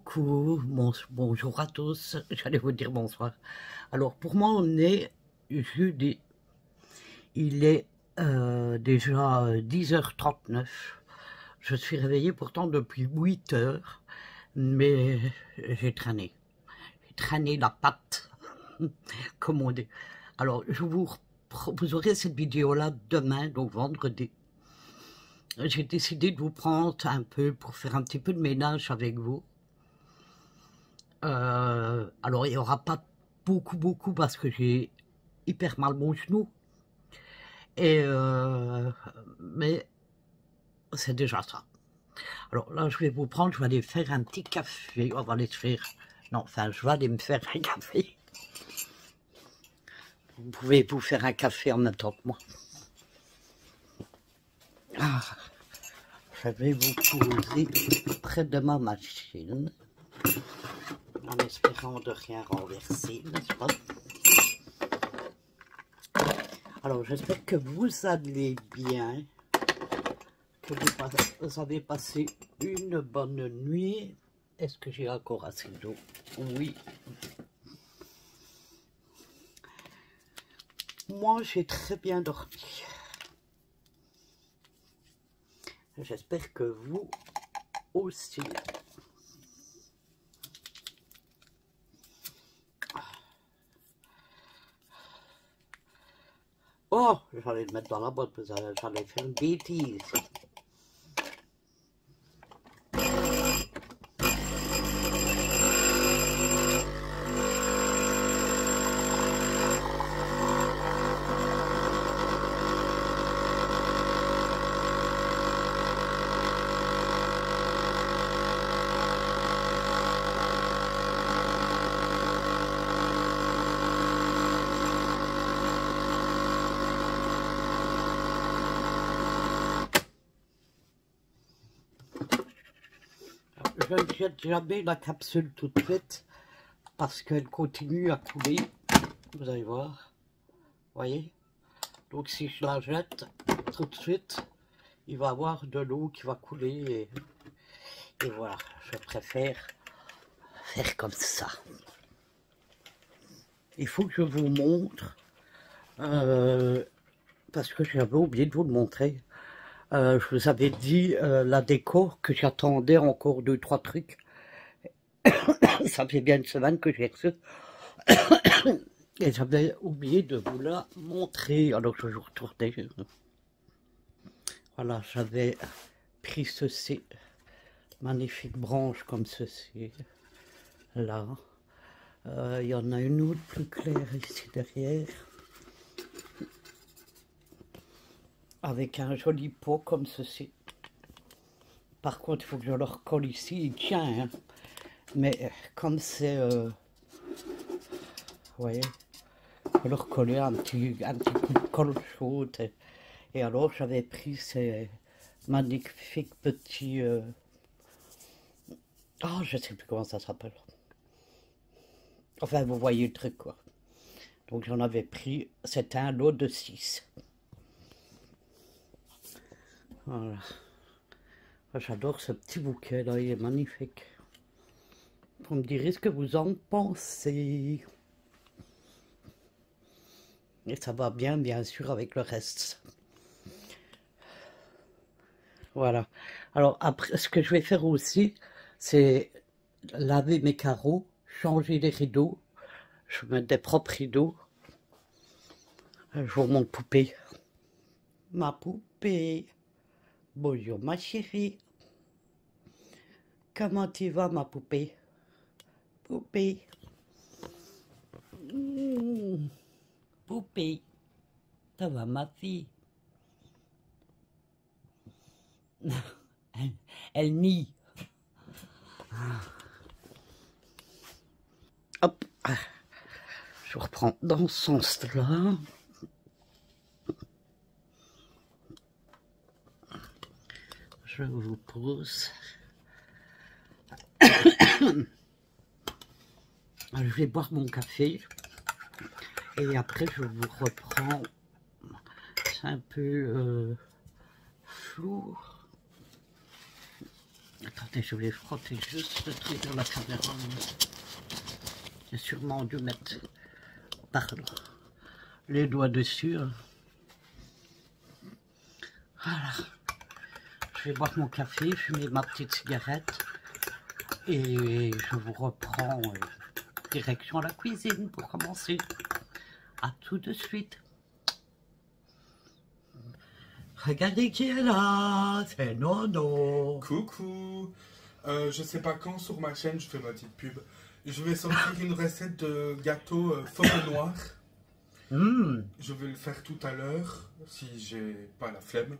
Coucou, bonjour à tous, j'allais vous dire bonsoir. Alors pour moi on est jeudi, il est déjà 10h39, je suis réveillée pourtant depuis 8h, mais j'ai traîné la patte, comme on dit. Alors vous aurez cette vidéo là demain, donc vendredi. J'ai décidé de vous prendre un peu pour faire un petit peu de ménage avec vous. Alors il n'y aura pas beaucoup parce que j'ai hyper mal mon genou, mais c'est déjà ça. Alors là je vais aller faire un petit café, on va aller se faire, non enfin je vais aller me faire un café. Vous pouvez vous faire un café en même temps que moi. Je vais vous poser près de ma machine, en espérant de rien renverser, n'est-ce pas? Alors j'espère que vous allez bien, que vous avez passé une bonne nuit. Est-ce que j'ai encore assez d'eau? Oui. Moi j'ai très bien dormi. J'espère que vous aussi. Oh, j'allais le mettre dans la boîte, j'allais faire une bêtise. Je ne jette jamais la capsule toute faite parce qu'elle continue à couler. Vous allez voir. Voyez? Donc si je la jette tout de suite, il va y avoir de l'eau qui va couler. Et voilà, je préfère faire comme ça. Il faut que je vous montre, parce que j'avais oublié de vous le montrer. Je vous avais dit la déco, que j'attendais encore 2-3 trucs. Ça fait bien une semaine que j'ai reçu. Et j'avais oublié de vous la montrer. Alors je vais vous retourner. Voilà, j'avais pris ceci. Magnifique branche comme ceci. Là. Il y en a une autre plus claire ici derrière. Avec un joli pot comme ceci. Par contre, il faut que je le recolle ici. Il tient, hein. Mais comme c'est... vous voyez, il faut le recoller un petit coup de colle chaude. Et alors, j'avais pris ces magnifiques petits... oh, je sais plus comment ça s'appelle. Enfin, vous voyez le truc, quoi. Donc, j'en avais pris... C'était un lot de 6. Voilà. J'adore ce petit bouquet là, il est magnifique. Vous me direz ce que vous en pensez. Et ça va bien sûr avec le reste. Voilà. Alors après, ce que je vais faire aussi, c'est laver mes carreaux, changer les rideaux. Je mets des propres rideaux. Je vous montre poupée. Ma poupée. Bonjour ma chérie. Comment tu vas ma poupée? Poupée. Poupée. Ça va ma fille? Elle nie. Hop. Je reprends dans ce sens-là. Je vous pose. Je vais boire mon café. Et après, je vous reprends. C'est un peu flou. Attendez, je vais frotter juste le truc de la caméra. J'ai sûrement dû mettre, pardon, les doigts dessus. Hein. Voilà. Je vais boire mon café, fumer ma petite cigarette. Et je vous reprends direction la cuisine pour commencer. À tout de suite. Regardez qui est là, c'est Nono. Coucou. Je sais pas quand sur ma chaîne, je fais ma petite pub. Je vais sortir une recette de gâteau forêt noire. Je vais le faire tout à l'heure, si j'ai pas la flemme.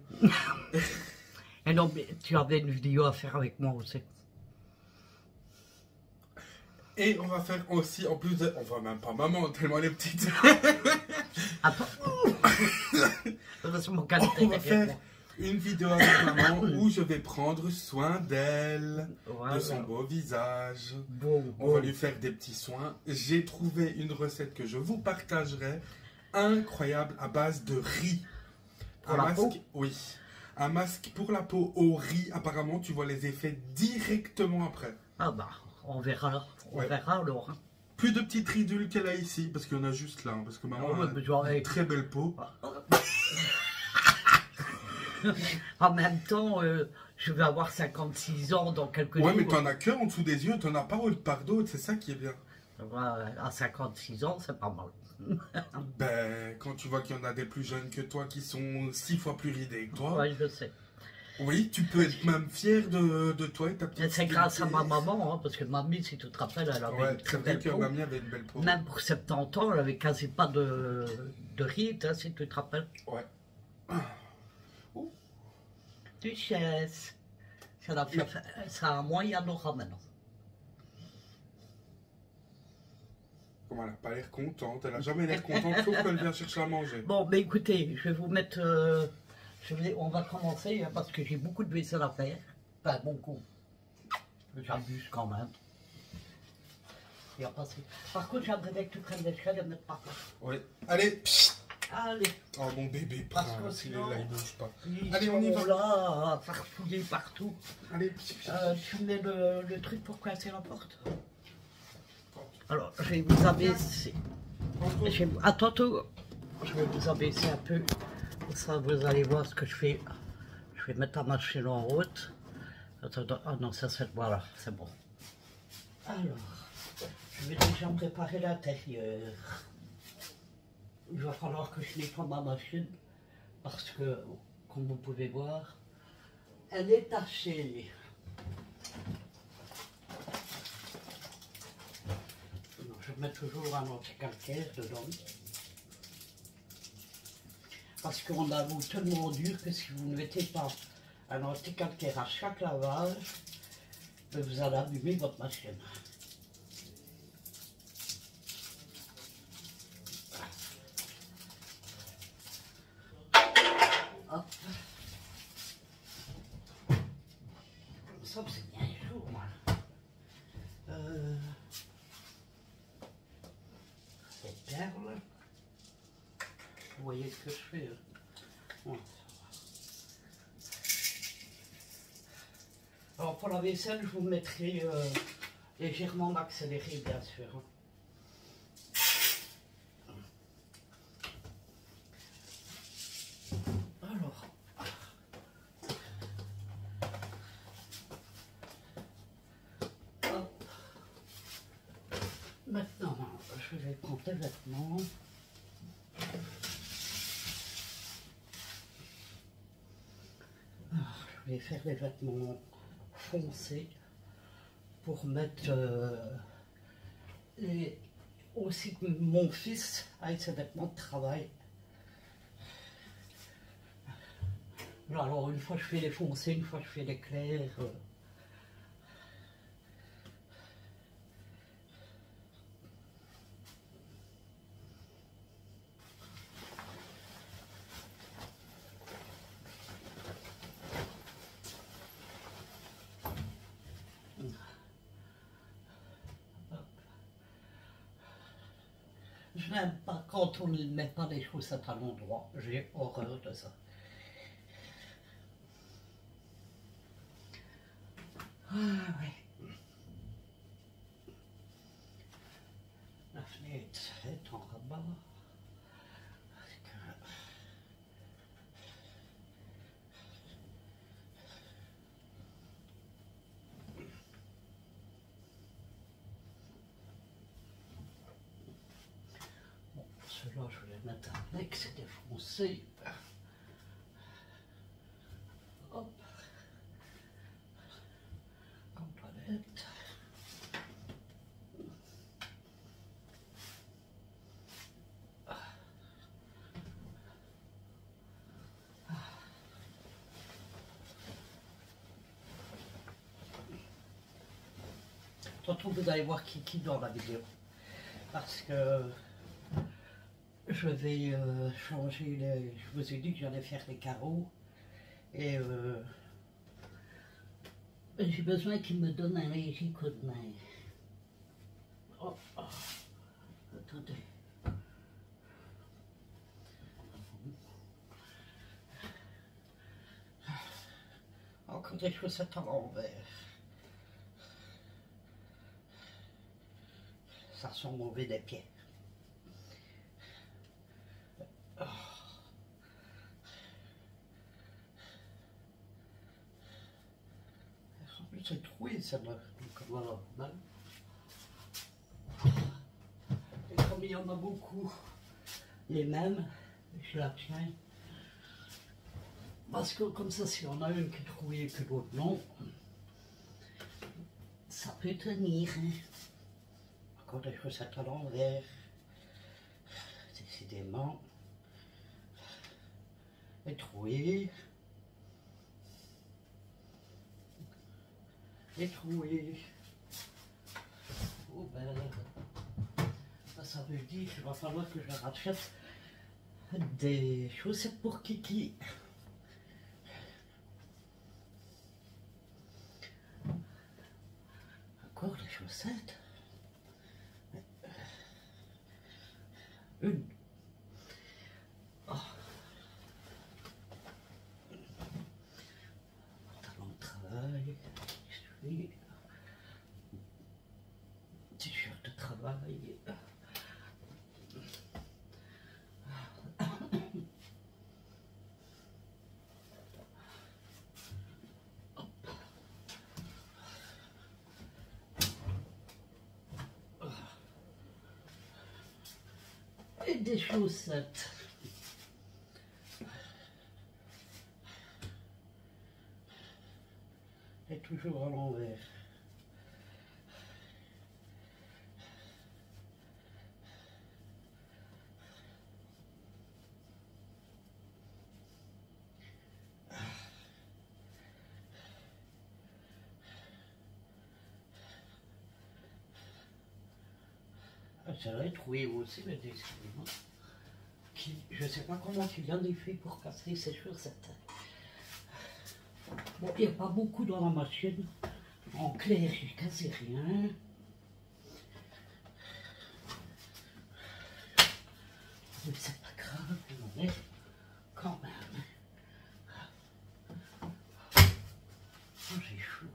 Et non, mais tu avais une vidéo à faire avec moi aussi. Et on va faire aussi, en plus de... On voit même pas maman, tellement elle est petite. Attends. C'est mon qualité. On va faire une vidéo avec maman où je vais prendre soin d'elle, voilà. De son beau visage. Bon. On va lui faire des petits soins. J'ai trouvé une recette que je vous partagerai, incroyable, à base de riz. Pour la peau ? Oui. Un masque pour la peau au riz. Apparemment, tu vois les effets directement après. Ah bah, on verra. On verra alors. Plus de petites ridules qu'elle a ici, parce qu'il y en a juste là. Parce que maman a une très belle peau. En même temps, je vais avoir 56 ans dans quelques jours. Ouais, mais t'en as que en dessous des yeux, t'en as pas par d'autres, c'est ça qui est bien. À 56 ans, c'est pas mal. Ben, quand tu vois qu'il y en a des plus jeunes que toi qui sont 6 fois plus ridés que toi. Ouais, je sais. Oui, tu peux être même fier de toi et ta petite. C'est grâce à ma maman, hein, parce que mamie, si tu te rappelles, elle avait une très belle peau. Mamie avait une belle peau. Même pour 70 ans, elle avait quasi pas de rides, hein, si tu te rappelles. Ouais. Duchesse. Ça a moyen d'aura maintenant. Comment elle n'a pas l'air contente, elle n'a jamais l'air contente, sauf qu'elle vient chercher à manger. Bon, mais écoutez, je vais vous mettre... on va commencer, hein, parce que j'ai beaucoup de vaisselle à faire. Enfin, beaucoup. J'abuse quand même. Il y a pas assez. Par contre, j'aimerais que tu prennes l'échelle et mettre par là. Oui. Allez. Allez. Oh, mon bébé prince, il est là, il bouge pas. Allez, on y va. Là, à farfouiller partout. Allez. Tu mets le truc pour casser la porte. Alors, je vais vous abaisser. Attends, je vais vous abaisser un peu. Ça, vous allez voir ce que je fais. Je vais mettre la machine en route. Attends, ah non, ça c'est... Voilà, c'est bon. Alors, je vais déjà me préparer l'intérieur. Il va falloir que je nettoie ma machine. Parce que, comme vous pouvez voir, elle est tachée. Je mets toujours un anti-calcaire dedans. Parce qu'on a l'eau tellement dure que si vous ne mettez pas un anti-calcaire à chaque lavage, vous allez abîmer votre machine. Hop. Ça, c'est bien chaud, moi. Les perles. Vous voyez ce que je fais. Ouais. Alors pour la vaisselle, je vous mettrai légèrement accéléré, bien sûr. Alors, hop. Maintenant, je vais prendre les vêtements. Je vais faire les vêtements foncés pour mettre aussi que mon fils avec ses vêtements de travail. Alors une fois je fais les foncés, une fois je fais les clairs. Je n'aime pas quand on ne met pas les chaussettes à l'endroit. J'ai horreur de ça. ouais. La fenêtre est en rabat. Bon, ceux-là, je vais les mettre avec, c'est défoncé. Hop. Comme toilette. Tantôt vous allez voir Kiki dans la vidéo parce que je vais changer les... Je vous ai dit que j'allais faire les carreaux et j'ai besoin qu'il me donne un léger coup de main. Oh, oh. Attendez. Encore des chaussettes à l'envers. Ça sent mauvais des pieds. Oh. En plus c'est troué celle-là. Donc voilà. Et comme il y en a beaucoup, les mêmes, je la tiens. Parce que comme ça, si on a une qui est trouée et que l'autre non, ça peut tenir. Hein. Encore des chaussettes à l'envers, décidément, et troué, Oh ben, ça veut dire qu'il va falloir que je rachète des chaussettes pour Kiki. Encore des chaussettes. Une. Oh. Pantalon de travail. T-shirt de travail. Et des chaussettes. Et toujours à l'envers. Ça va être oui aussi, mais excusez-moi. Je ne sais pas comment tu viens de faire pour casser ces chaussettes. Bon, il n'y a pas beaucoup dans la machine. En clair, j'ai cassé rien. Mais c'est pas grave, mais quand même. Oh, j'ai chaud.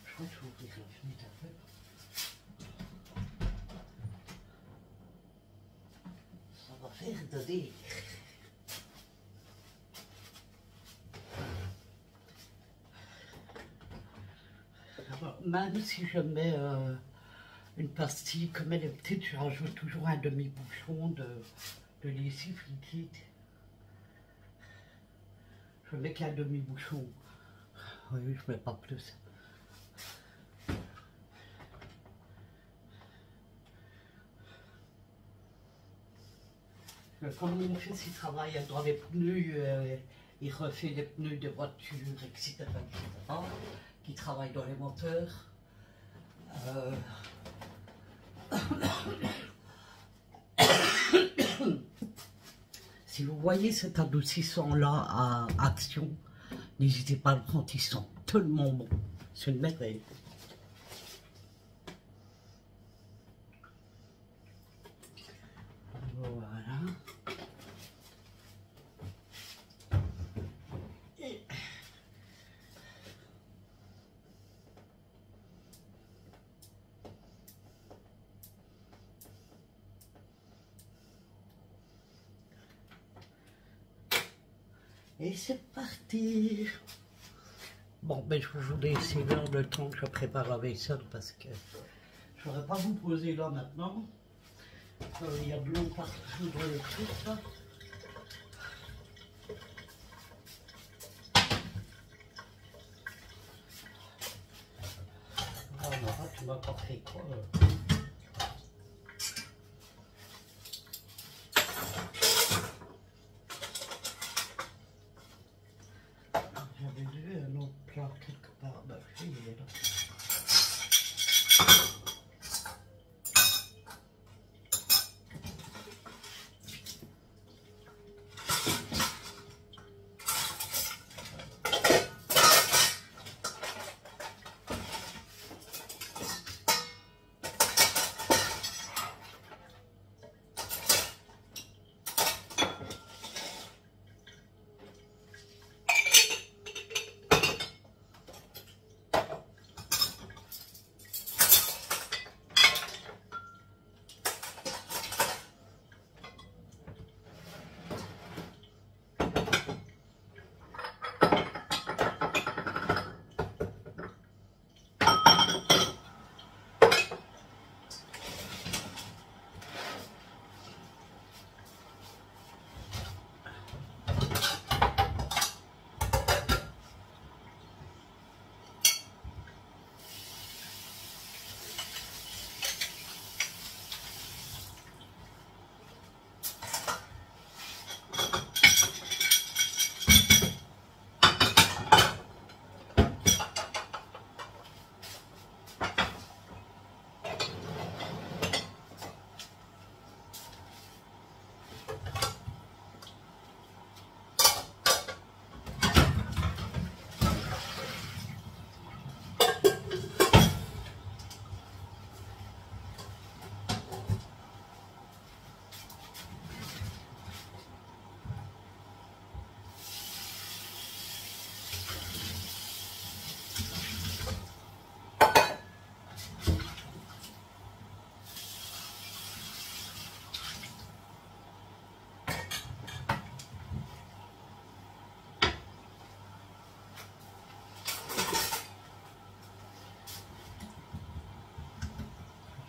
Je crois que je vais ouvrir la fenêtre un peu. Ça va faire de l'air. Même si je mets une pastille comme elle est petite, je rajoute toujours un demi-bouchon de lessive liquide. Je mets qu'un demi-bouchon. Oui, je mets pas plus. Comme mon fils il travaille dans les pneus, il refait les pneus de voitures, etc., etc., qui travaille dans les moteurs. Si vous voyez cet adoucissant-là à Action, n'hésitez pas à le prendre, ils sont tellement bons. C'est une merveille. Voilà. Et c'est parti. Bon, ben je vous laisse là le temps que je prépare la vaisselle parce que je ne vais pas vous poser là maintenant. Il y a de l'eau partout dans le truc là. Ah non, tu m'as pas fait quoi là? J'avais vu un autre plat quelque part. Ben, il est là.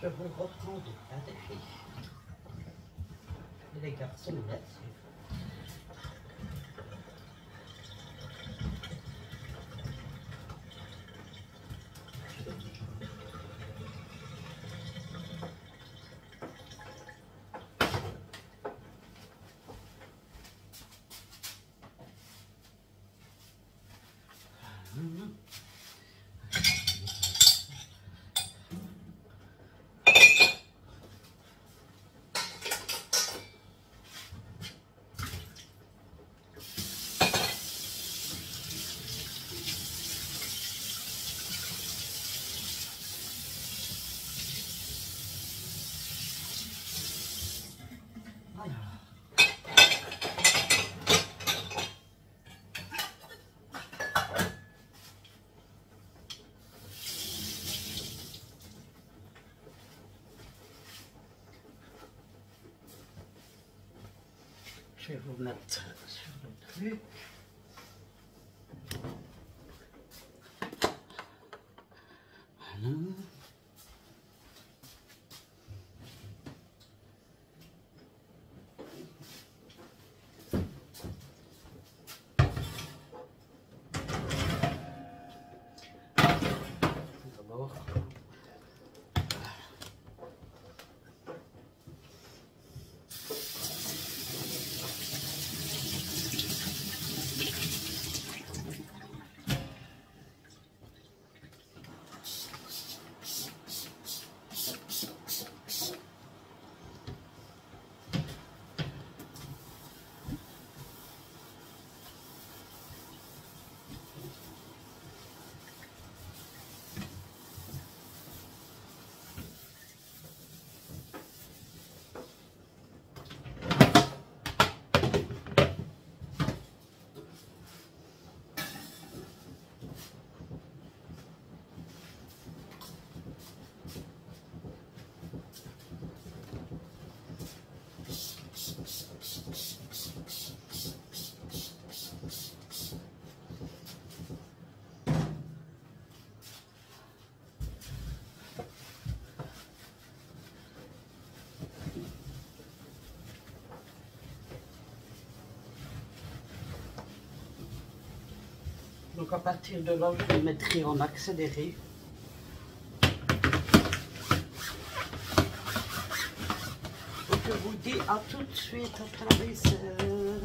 Je vous reprends des filles. Et les garçons là-dessus. Je vais vous mettre sur le truc. Voilà. D'abord. Donc à partir de là, je le mettrai en accéléré. Donc je vous dis à tout de suite après la vaisselle.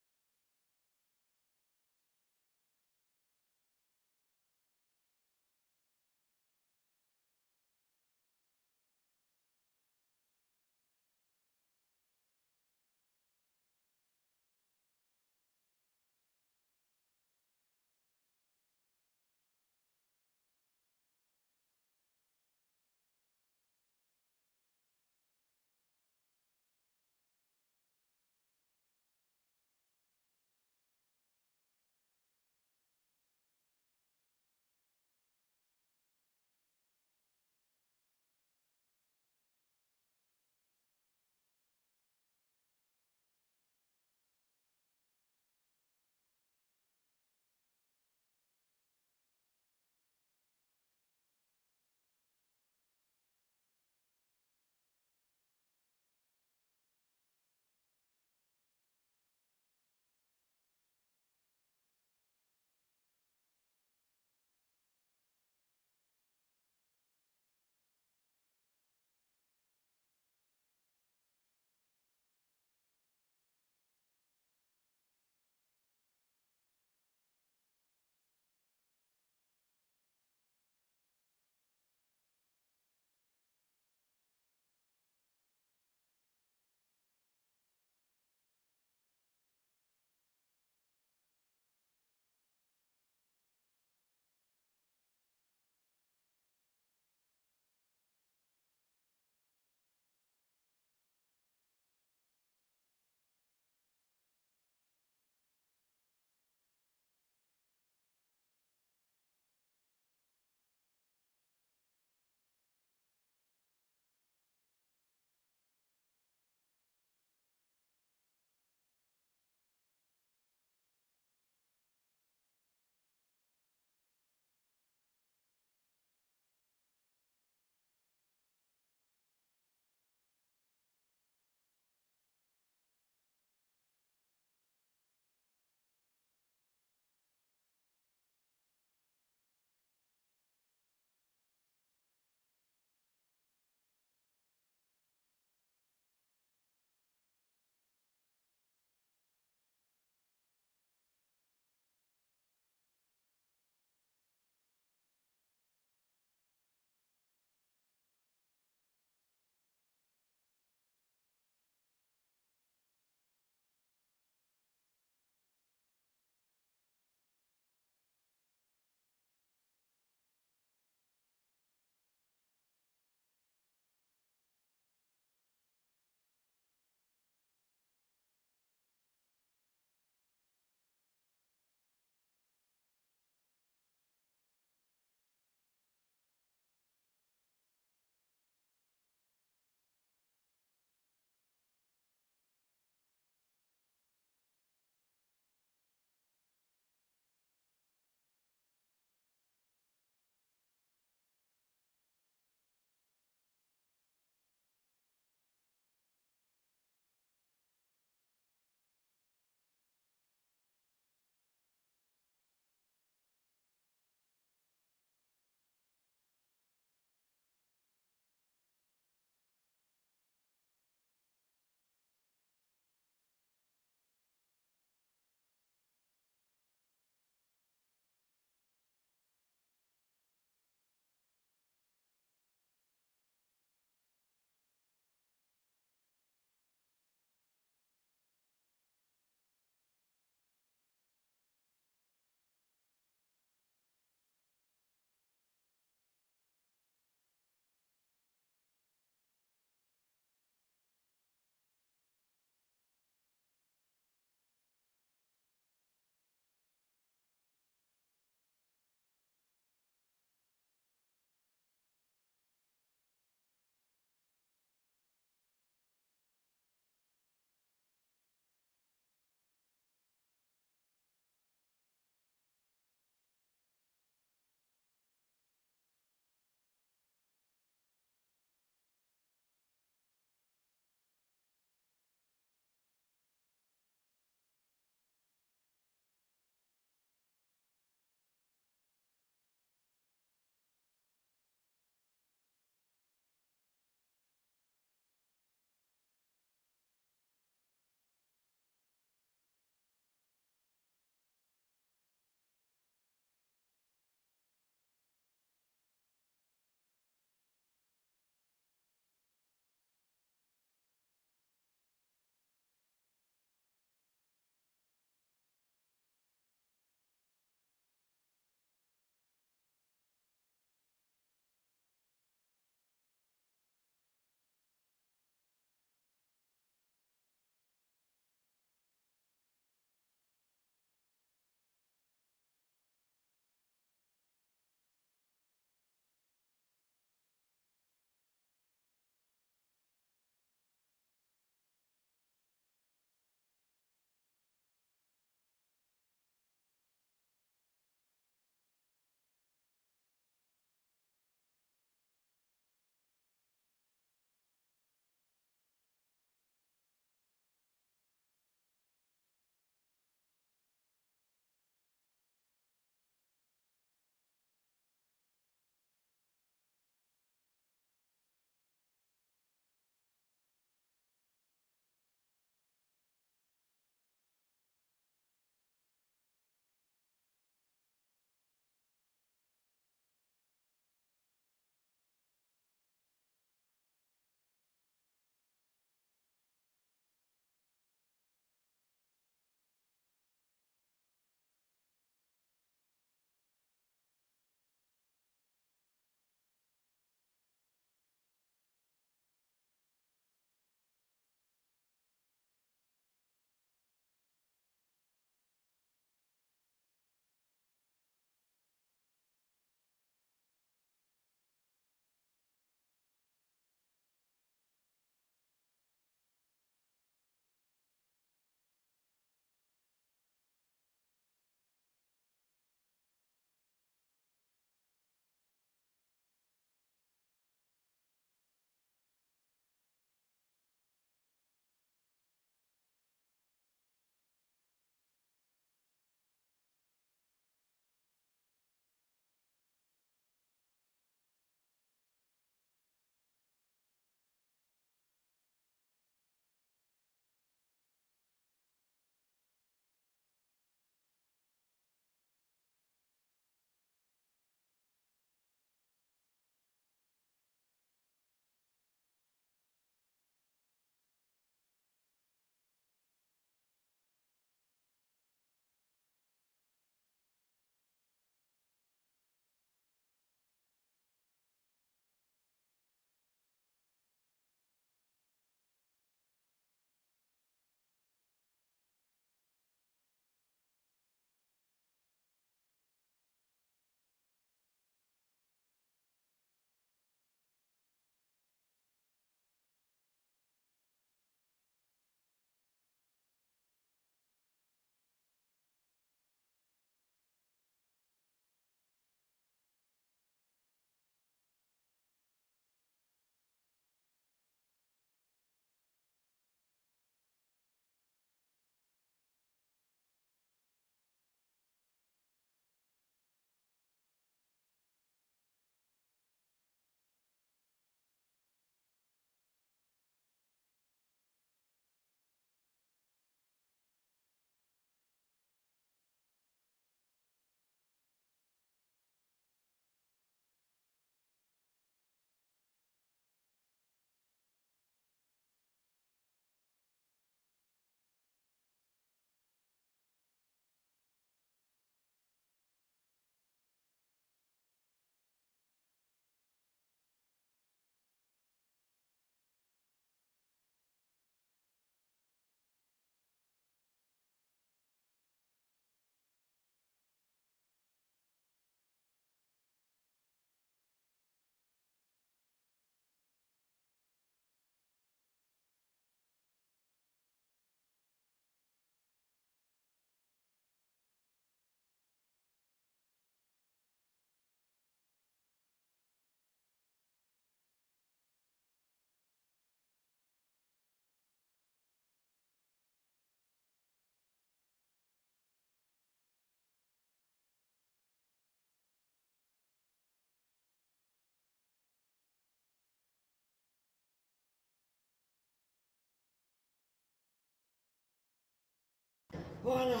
Voilà,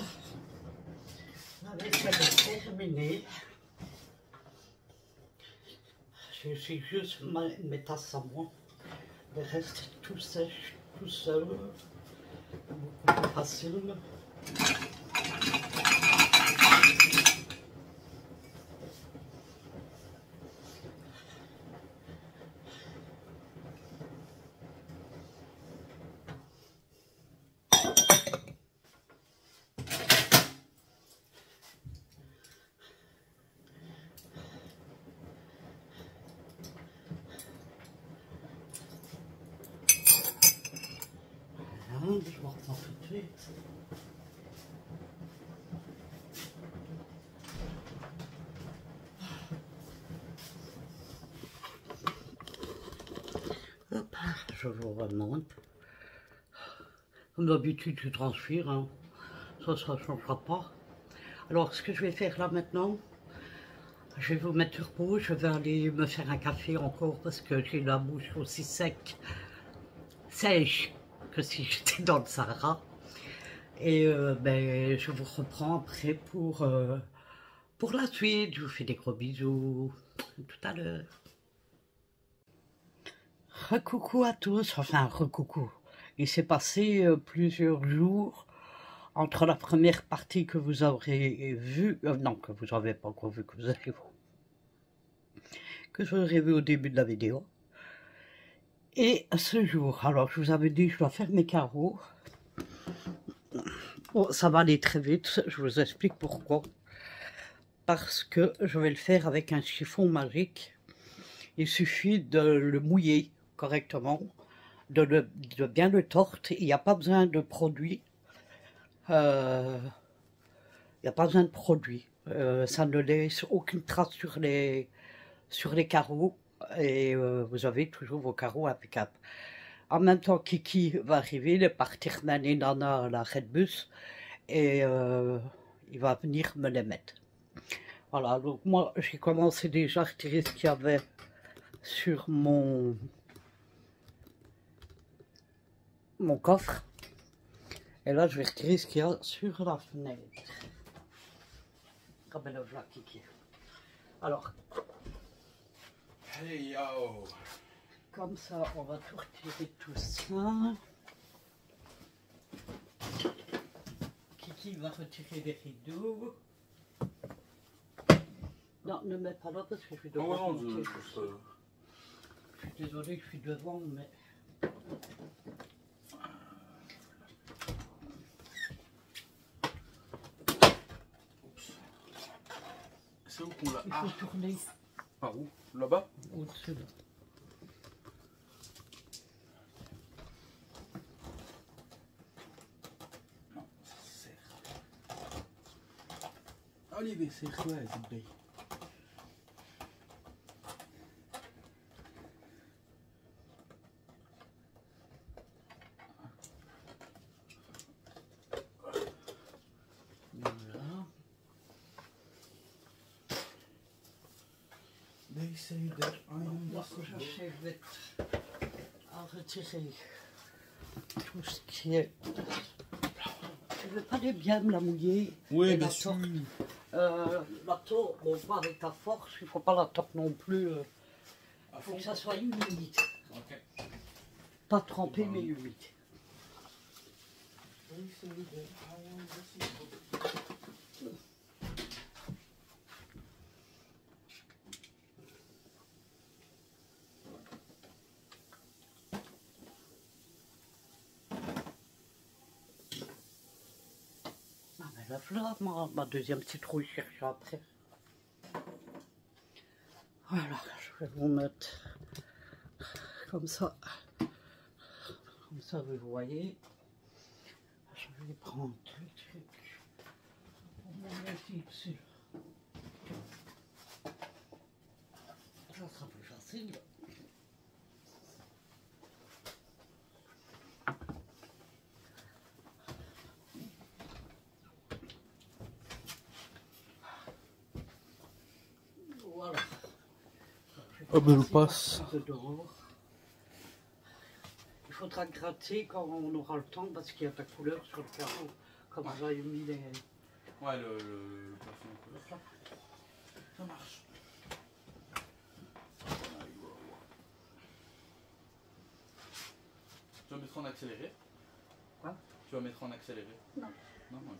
la vaisselle est terminée. Je suis juste mes tasses à moi. Le reste tout sèche, tout seul. Beaucoup plus facile. Je vais reprendre tout de suite. Hop, je vous remonte. Comme d'habitude, je transpire, hein. Ça ne changera pas. Alors, ce que je vais faire là maintenant, je vais vous mettre sur pause. Je vais aller me faire un café encore parce que j'ai la bouche aussi sèche que si j'étais dans le Sahara. Et ben, je vous reprends après pour la suite. Je vous fais des gros bisous. Tout à l'heure. Recoucou à tous, enfin recoucou. Il s'est passé plusieurs jours entre la première partie que vous aurez vue, non, que vous n'avez pas encore vu, que vous aurez vu au début de la vidéo. Et ce jour, alors je vous avais dit, je dois faire mes carreaux. Bon, ça va aller très vite, je vous explique pourquoi. Parce que je vais le faire avec un chiffon magique. Il suffit de le mouiller correctement, de bien le tordre. Il n'y a pas besoin de produit. Ça ne laisse aucune trace sur les carreaux. Et vous avez toujours vos carreaux impeccables. En même temps, Kiki va arriver, il est parti ramener Nana à la Redbus et il va venir me les mettre. Voilà, donc moi j'ai commencé déjà à retirer ce qu'il y avait sur mon coffre. Et là je vais retirer ce qu'il y a sur la fenêtre. Comme elle a Kiki. Alors. Hey yo! Comme ça, on va tout retirer tout ça. Kiki va retirer les rideaux. Non, ne mets pas là parce que je suis devant. Je suis désolée, je suis devant, mais... C'est où qu'on l'a? Il faut tourner. Par où? Là-bas? Au-dessus là. Non, ça sert. Allez, c'est quoi, cette baie? They say that I am the J'achève à retirer tout ce qui est... Je ne vais pas bien me la mouiller. Oui, bien sûr. La tord, bon, pas avec ta force, il ne faut pas la tordre non plus. Il faut que ça soit humide. Okay. Pas trempé, mais humide. They say that I am the La fleur, ma deuxième citrouille cherche après. Voilà, je vais vous mettre comme ça. Comme ça, vous voyez. Je vais prendre le truc pour mon mettre dessus. Ça sera plus facile. Voilà. Ah ben je passe. Il faudra gratter quand on aura le temps parce qu'il y a ta couleur sur le carreau. Comme vous avez mis les... Ouais, le plafond. Ça marche. Tu vas mettre en accéléré? Quoi? Tu vas mettre en accéléré? Non. Non, ok.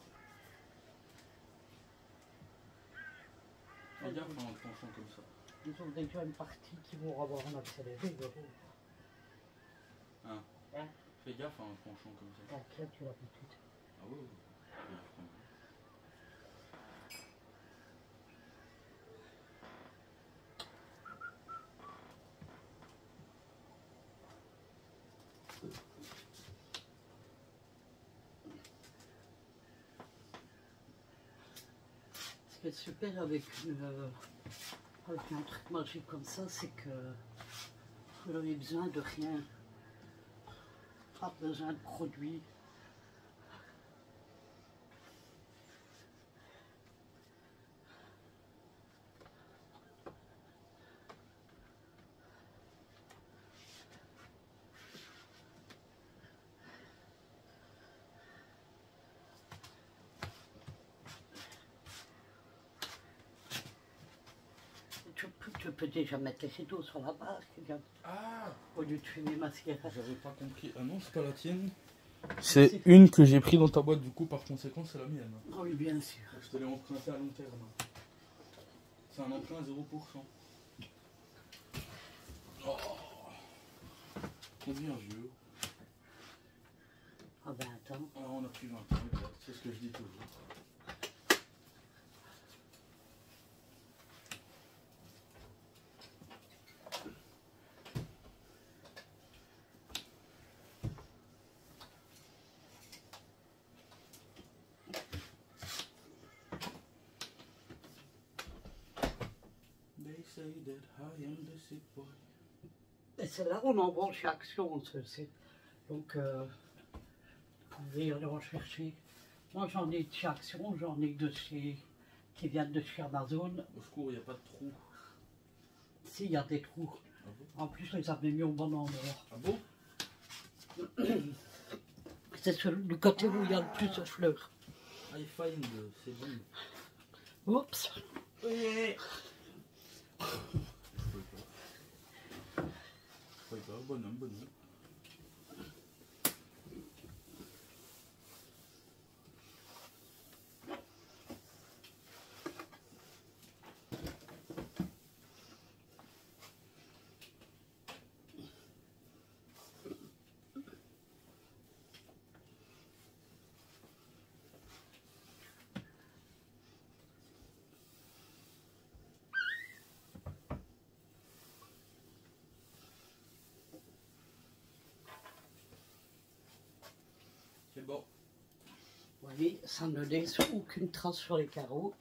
Fais gaffe en penchant comme ça. Ils ont déjà une partie qui vont avoir un accéléré. Hein? Hein? Fais gaffe en penchant comme ça. T'inquiète, tu l'habitude. Ah oui, oui. Fais gaffe quand même. Ce qui est super avec un truc magique comme ça, c'est que vous n'avez besoin de rien. Pas besoin de produits. Tu peux déjà mettre les rideaux sur la base, Ah! au lieu de fumer ma cigarette. J'avais pas compris. Ah non, c'est pas la tienne. C'est une que j'ai pris dans ta boîte, du coup, par conséquent, c'est la mienne. Ah oui, bien sûr. Je te l'ai emprunté à long terme. C'est un emprunt à 0%. Oh. On devient vieux. Ah ben attends. Ah, on a pris 20 ans, exact. C'est ce que je dis toujours. They say that I am the sick boy. Et c'est là où on envoie chez Action, ceci. Donc, vous pouvez aller en chercher. Moi, j'en ai de chez Action, j'en ai de chez... qui viennent de chez Amazon. Au secours, il n'y a pas de trou. Si, il y a des trous. Ah bon? En plus, je les avais mis au bon endroit. Ah bon? C'est sur le côté où il y a le plus de fleurs. I find, c'est bon. Oups. Oui. Bonhomme, bonhomme. C'est bon. Vous voyez, ça ne laisse aucune trace sur les carreaux.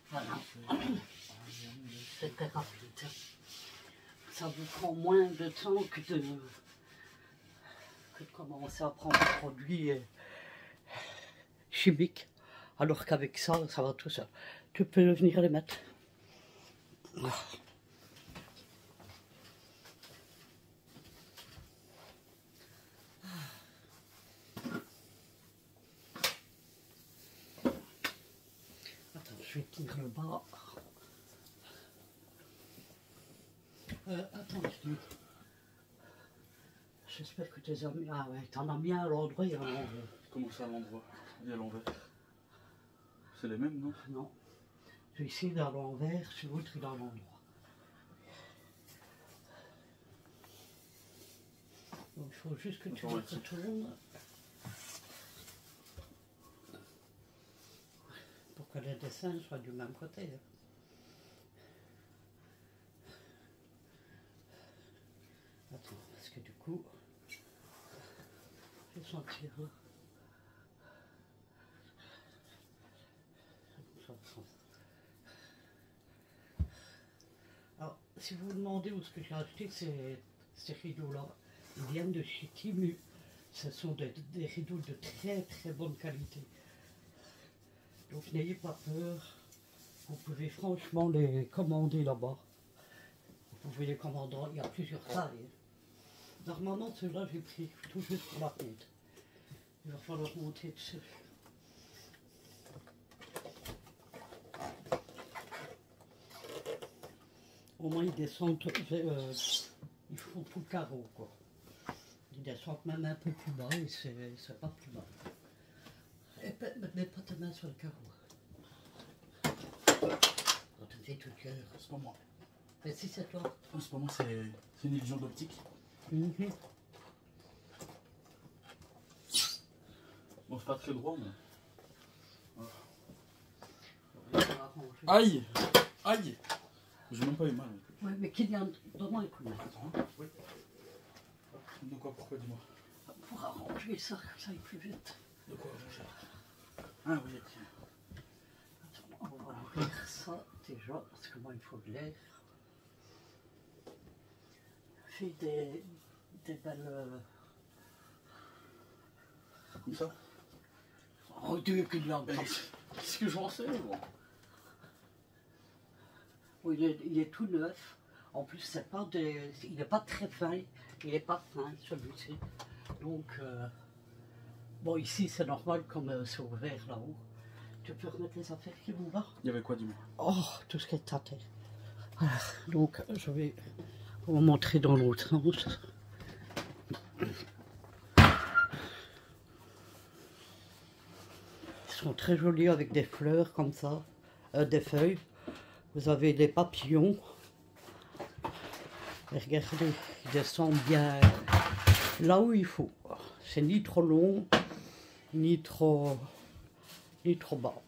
Voilà. C'était rapide. Ça vous prend moins de temps que de commencer à prendre des produits chimiques. Alors qu'avec ça, ça va tout seul. Tu peux venir les mettre. Attends, je vais tirer le bas. Attends, j'espère que tes amis... Ah ouais, t'en as mis un à l'endroit et à l'envers. Comment ça à l'endroit et à l'envers? C'est les mêmes, non? Non. Celui-ci il est à l'envers, celui-là il est à l'endroit. Donc il faut juste que tu le retournes. Pour que le dessin soit du même côté. Attends, parce que du coup, je vais sentir là. Alors, si vous vous demandez où ce que j'ai acheté ces rideaux-là, ils viennent de chez Timu. Ce sont des rideaux de très très bonne qualité. Donc n'ayez pas peur, vous pouvez franchement les commander là-bas. Vous voyez comment il y a plusieurs tailles. Normalement, celui-là, j'ai pris tout juste pour la fenêtre. Il va falloir monter dessus. Au moins, ils descendent, ils font tout le carreau, quoi. Ils descendent même un peu plus bas et c'est pas plus bas. Et mets pas ta main sur le carreau. Quand tu me fais tout cœur. C'est pas moi. Mais si c'est toi. Non, c'est pas moi, c'est une illusion d'optique. Mm-hmm. Bon, c'est pas très droit, mais. Aïe. Aïe. Aïe. J'ai même pas eu mal. Oui, mais Kylian, donne-moi un coup de main. Attends, oui. De quoi, pourquoi, dis-moi. Pour arranger ça, que ça aille plus vite. De quoi arranger? Ah oui, tiens. Attends, on va ouvrir ça déjà, parce que moi il faut de l'air. Fais des belles. Comme ça. Oh Dieu, Kylian. Qu'est-ce que j'en sais, moi? Oui, il est tout neuf. En plus, c'est pas il n'est pas très fin. Il n'est pas fin, celui-ci. Donc, bon, ici, c'est normal comme c'est ouvert là-haut. Tu peux remettre les affaires qui vont là? Il y avait quoi, dis-moi? Oh, tout ce qui est à terre. Voilà. Donc, je vais vous montrer dans l'autre sens. Ils sont très jolis avec des fleurs comme ça, des feuilles. Vous avez les papillons. Et regardez, ils descendent bien là où il faut. C'est ni trop long, ni trop bas.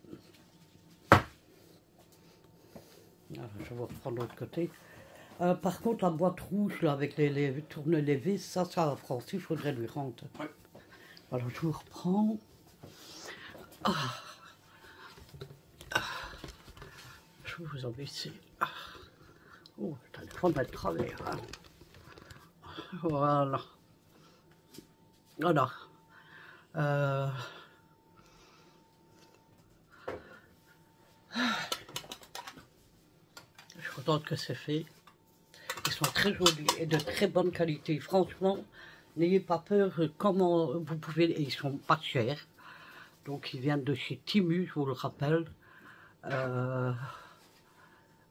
Alors, je vais reprendre l'autre côté. Par contre, la boîte rouge là, avec les tournevis, ça Francis, il faudrait lui rendre. Ouais. Alors, je vous reprends. Je vous en ici. Oh, le téléphone va être travers. Hein. Voilà. Voilà. Je suis contente que c'est fait. Ils sont très jolis et de très bonne qualité. Franchement, n'ayez pas peur. Comment vous pouvez. Ils sont pas chers. Donc, ils viennent de chez Timu, je vous le rappelle.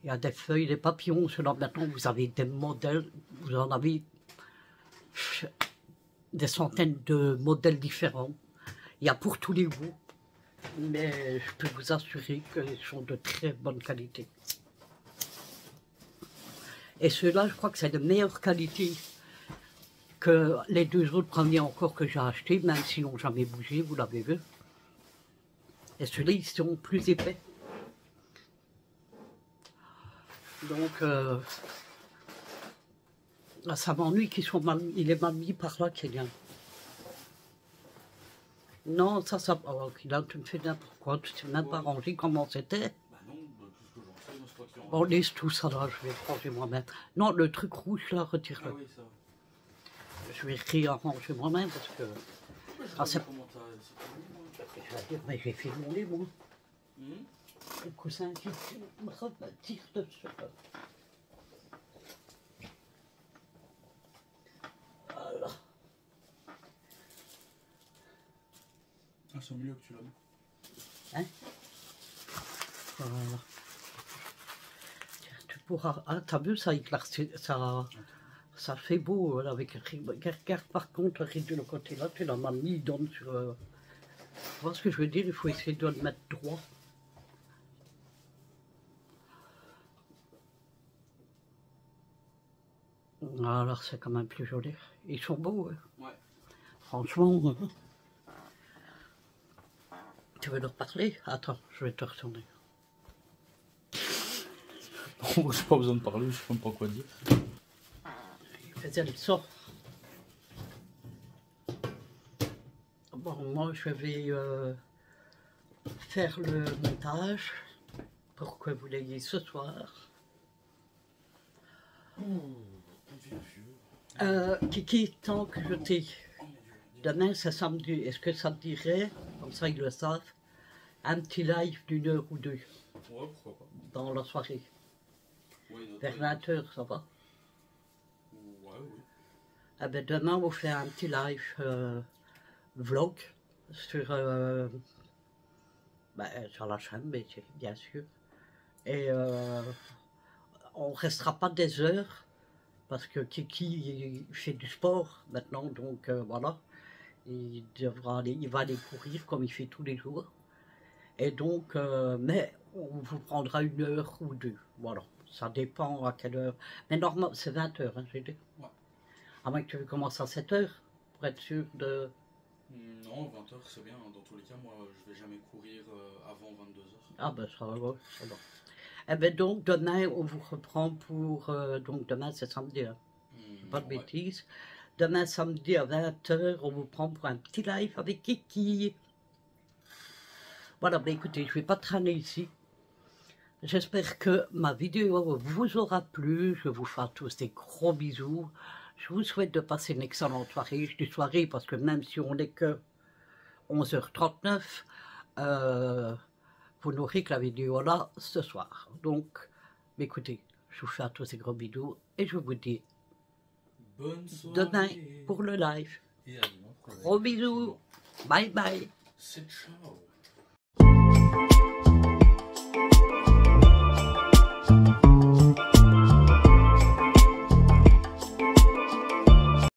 Il y a des feuilles, des papillons. Cela, maintenant, vous avez des modèles. Vous en avez des centaines de modèles différents. Il y a pour tous les goûts. Mais je peux vous assurer qu'ils sont de très bonne qualité. Et ceux-là, je crois que c'est de meilleure qualité que les deux autres premiers encore que j'ai achetés, même s'ils n'ont jamais bougé, vous l'avez vu. Et ceux-là, ils sont plus épais. Donc, ça m'ennuie qu'ils soient mal, il est mal mis par là, Kylian. Non, ça, oh, Kylian, tu me fais n'importe quoi, tu ne sais même pas ranger comment c'était. Bah non, tout ce que j'en sais, c'est pas que Bon, laisse tout ça là, je vais ranger moi-même. Non, le truc rouge là, retire-le. Ah oui, ça. Je vais réarranger moi-même parce que. Ah, c'est. Comment t'as. Je vais dire, mais j'ai fait mon lit, moi. Hmm. Le coussin qui me retire dessus. Voilà. Ah, c'est mieux que tu l'as mis. Hein? Voilà. Tiens, tu pourras. Ah, t'as vu, ça éclaircit. Ça fait beau avec. Regarde par contre, le côté là, tu l'as mal mis, il donne sur. Tu vois ce que je veux dire? Il faut essayer de le mettre droit. Alors c'est quand même plus joli. Ils sont beaux, hein. Ouais. Franchement. Tu veux leur parler? Attends, je vais te retourner. Bon, j'ai pas besoin de parler, je sais même pas quoi dire. Il faisait le sort. Bon, moi je vais faire le montage pour que vous l'ayez ce soir. Kiki, tant que je t'ai. Demain c'est samedi, est-ce que ça te dirait, comme ça ils le savent, un petit live d'une heure ou deux? Ouais, pourquoi pas. Dans la soirée. Ouais, Vers 20 h, ça va? Eh ben, demain, on vous fait un petit live vlog sur, sur la chaîne, bien sûr. Et on restera pas des heures parce que Kiki il fait du sport maintenant, donc voilà. Il va aller courir comme il fait tous les jours. Et donc, mais on vous prendra 1 heure ou 2, voilà. Ça dépend à quelle heure. Mais normalement, c'est 20 heures, hein, j'ai dit. Ouais. À moins que tu commences à 7 heures, pour être sûr de... Non, 20 heures c'est bien. Dans tous les cas, moi je vais jamais courir avant 22 heures. Ah ben ça va, ça va. Eh ben donc, demain, on vous reprend pour... donc demain, c'est samedi, hein. Pas de bêtises. Demain, samedi, à 20 h, on vous prend pour un petit live avec Kiki. Voilà, ben écoutez, je ne vais pas traîner ici. J'espère que ma vidéo vous aura plu. Je vous fais à tous des gros bisous. Je vous souhaite de passer une excellente soirée. Je dis soirée parce que même si on n'est que 11h39, vous n'aurez que la vidéo là ce soir. Donc, écoutez, je vous fais à tous des gros bisous et je vous dis bonne soirée demain pour le live. Et à demain pour Gros bisous. Bye bye. C'est ciao.